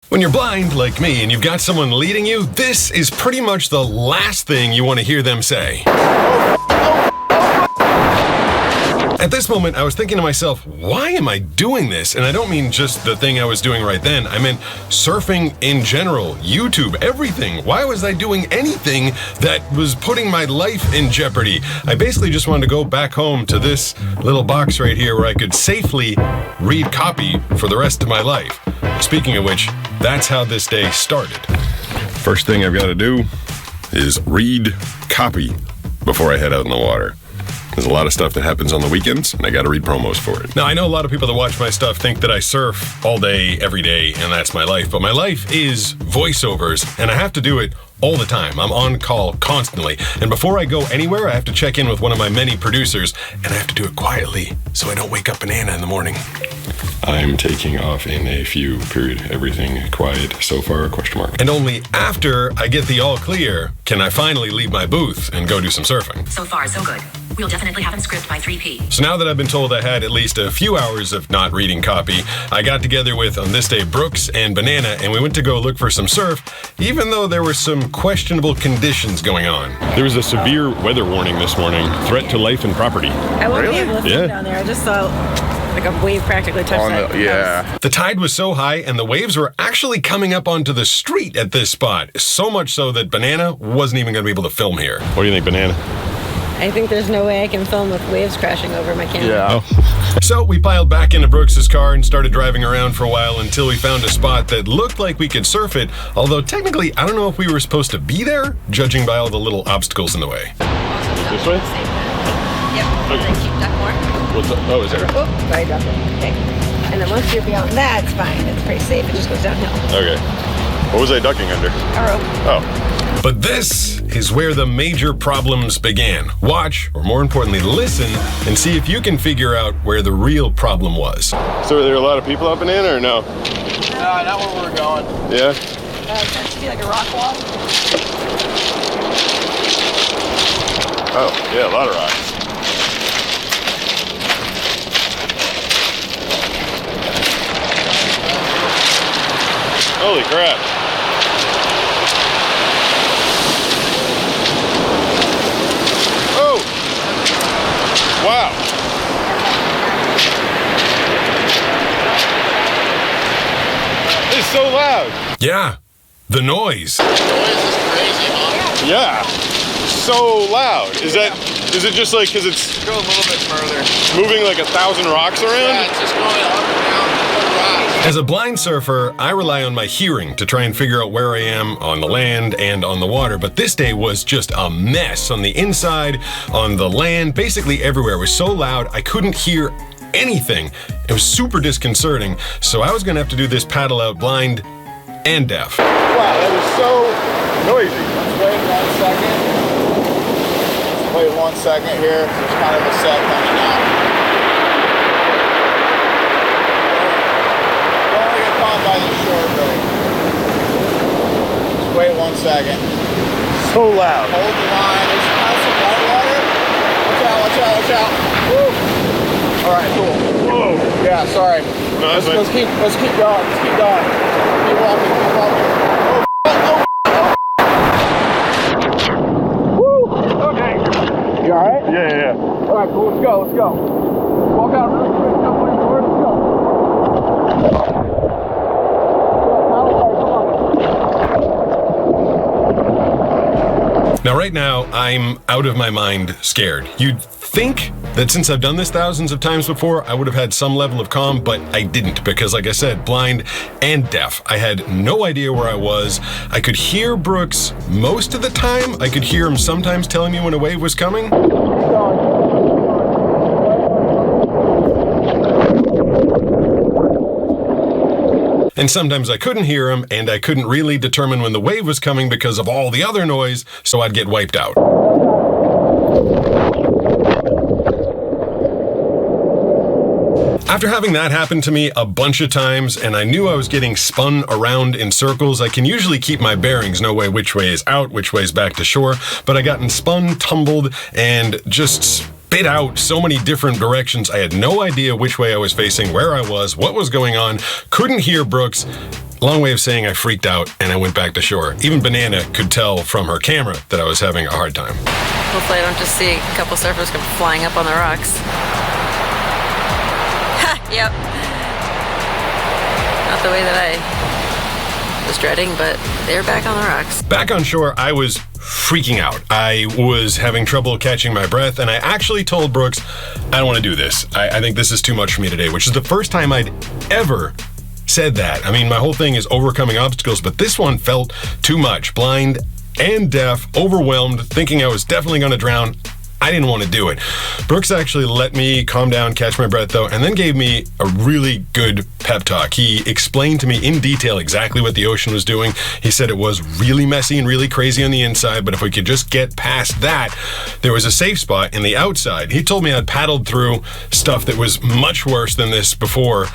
When you're blind, like me, and you've got someone leading you, this is pretty much the last thing you want to hear them say. At this moment, I was thinking to myself, why am I doing this? And I don't mean just the thing I was doing right then. I meant surfing in general, YouTube, everything. Why was I doing anything that was putting my life in jeopardy? I basically just wanted to go back home to this little box right here where I could safely read copy for the rest of my life. Speaking of which, that's how this day started. First thing I've got to do is read copy before I head out in the water. There's a lot of stuff that happens on the weekends, and I got to read promos for it. Now, I know a lot of people that watch my stuff think that I surf all day, every day, and that's my life. But my life is voiceovers, and I have to do it all the time. I'm on call constantly. And before I go anywhere, I have to check in with one of my many producers, and I have to do it quietly so I don't wake up Banana in the morning. I'm taking off in a few, period. Everything quiet so far, question mark. And only after I get the all clear can I finally leave my booth and go do some surfing. So far, so good. We'll definitely have him script by 3 p. So now that I've been told I had at least a few hours of not reading copy, I got together with, on this day, Brooks and Banana, and we went to go look for some surf, even though there were some questionable conditions going on. There was a severe weather warning this morning, threat to life and property. I won't be able to swim down there. I just saw like a wave practically touch that house. The tide was so high, and the waves were actually coming up onto the street at this spot, so much so that Banana wasn't even going to be able to film here. What do you think, Banana? I think there's no way I can film with waves crashing over my camera. Yeah. So we piled back into Brooks's car and started driving around for a while until we found a spot that looked like we could surf it, although technically I don't know if we were supposed to be there, judging by all the little obstacles in the way. This way? Yep. And then keep that more. What's up? Oh, is there? Oh, sorry, dropped it. Okay. And then once you're beyond that, it's fine. It's pretty safe. It just goes downhill. Okay. What was I ducking under? A rope. Oh. But this is where the major problems began. Watch, or more importantly, listen, and see if you can figure out where the real problem was. So are there a lot of people up Banana or no? No, not where we're going. Yeah? It tends to be like a rock wall. Oh, yeah, a lot of rocks. Holy crap. Oh! Wow. It's so loud. Yeah, the noise. The noise is crazy, huh? Yeah, so loud. Is it just like because it's Go a little bit further. moving like 1,000 rocks around? Yeah, it's just going up and down. As a blind surfer, I rely on my hearing to try and figure out where I am on the land and on the water, but this day was just a mess on the inside, on the land, basically everywhere. It was so loud, I couldn't hear anything. It was super disconcerting, so I was gonna have to do this paddle out blind and deaf. Wow, that was so noisy. Let's wait 1 second. Let's wait 1 second here. There's kind of a set coming out. By the shore break. Just wait 1 second. So loud. Hold the line. There's some white water. Watch out, watch out, watch out. Woo! Alright, cool. Whoa. Yeah, sorry. No, let's keep going. Let's keep going. Keep walking, keep walking. Woo! Okay. You alright? Yeah. Alright, cool. Let's go, let's go. Walk out really quick. Jump on your board. Let's go. Now, right now, I'm out of my mind scared. You'd think that since I've done this thousands of times before, I would have had some level of calm, but I didn't because, like I said, blind and deaf. I had no idea where I was. I could hear Brooks most of the time. I could hear him sometimes telling me when a wave was coming. And sometimes I couldn't hear him, and I couldn't really determine when the wave was coming because of all the other noise, so I'd get wiped out. After having that happen to me a bunch of times, and I knew I was getting spun around in circles, I can usually keep my bearings, know which way is out, which way is back to shore, but I gotten spun, tumbled, and just spit out so many different directions. I had no idea which way I was facing, where I was, what was going on. Couldn't hear Brooks. Long way of saying I freaked out and I went back to shore. Even Banana could tell from her camera that I was having a hard time. Hopefully I don't just see a couple surfers come flying up on the rocks. Ha! Yep. Not the way that I was dreading, but they're back on the rocks. Back on shore, I was freaking out. I was having trouble catching my breath, and I actually told Brooks, I don't want to do this. I think this is too much for me today, which is the first time I'd ever said that. I mean, my whole thing is overcoming obstacles, but this one felt too much. Blind and deaf, overwhelmed, thinking I was definitely going to drown. I didn't want to do it. Brooks actually let me calm down, catch my breath though, and then gave me a really good pep talk. He explained to me in detail exactly what the ocean was doing. He said it was really messy and really crazy on the inside, but if we could just get past that, there was a safe spot in the outside. He told me I'd paddled through stuff that was much worse than this before.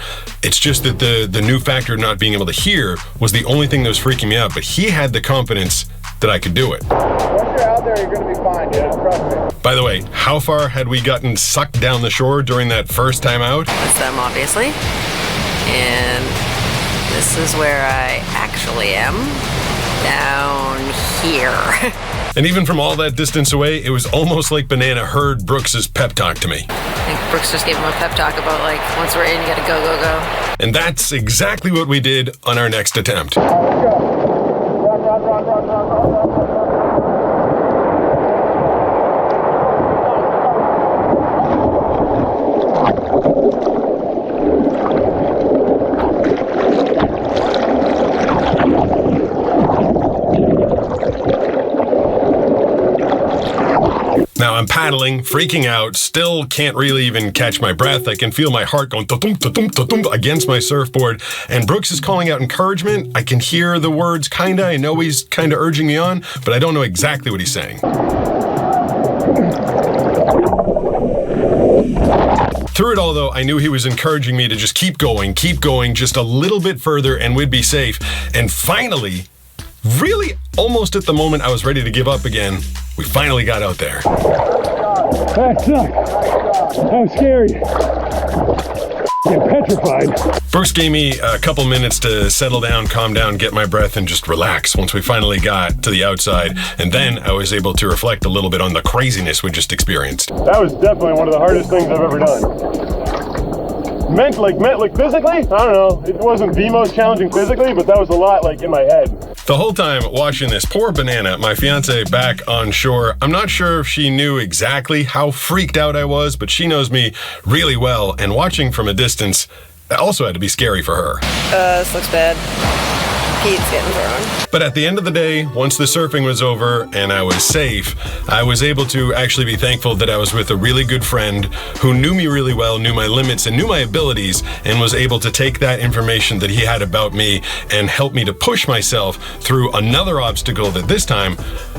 It's just that the new factor of not being able to hear was the only thing that was freaking me out, but he had the confidence that I could do it. Once you're out there, you're going to be fine, dude. Trust me. By the way, how far had we gotten sucked down the shore during that first time out? It's them, obviously. And this is where I actually am. Down here. And even from all that distance away, it was almost like Banana heard Brooks's pep talk to me. I think Brooks just gave him a pep talk about, like, once we're in, you gotta go, go, go. And that's exactly what we did on our next attempt. Let's go. Run. Now I'm paddling, freaking out, still can't really even catch my breath. I can feel my heart going ta-tum, ta-tum, ta-tum against my surfboard. And Brooks is calling out encouragement. I can hear the words kinda. I know he's kinda urging me on, but I don't know exactly what he's saying. Through it all though, I knew he was encouraging me to just keep going, just a little bit further and we'd be safe. And finally, really almost at the moment I was ready to give up again, we finally got out there. That sucked. That was scary. Get petrified. Brooks gave me a couple minutes to settle down, calm down, get my breath, and just relax once we finally got to the outside. And then I was able to reflect a little bit on the craziness we just experienced. That was definitely one of the hardest things I've ever done. Meant like physically, I don't know. It wasn't the most challenging physically, but that was a lot like in my head. The whole time watching this, poor Banana, my fiance, back on shore, I'm not sure if she knew exactly how freaked out I was, but she knows me really well, and watching from a distance also had to be scary for her. This looks bad. Pete's getting thrown. But at the end of the day, once the surfing was over and I was safe, I was able to actually be thankful that I was with a really good friend who knew me really well, knew my limits and knew my abilities, and was able to take that information that he had about me and help me to push myself through another obstacle that this time,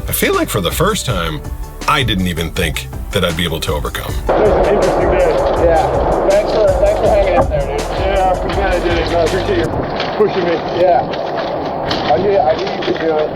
I feel like for the first time, I didn't even think that I'd be able to overcome. It was an interesting day. Yeah. Thanks for hanging in there, dude. Yeah, I'm glad I did it. No, I appreciate you pushing me. Yeah. I knew you could do it.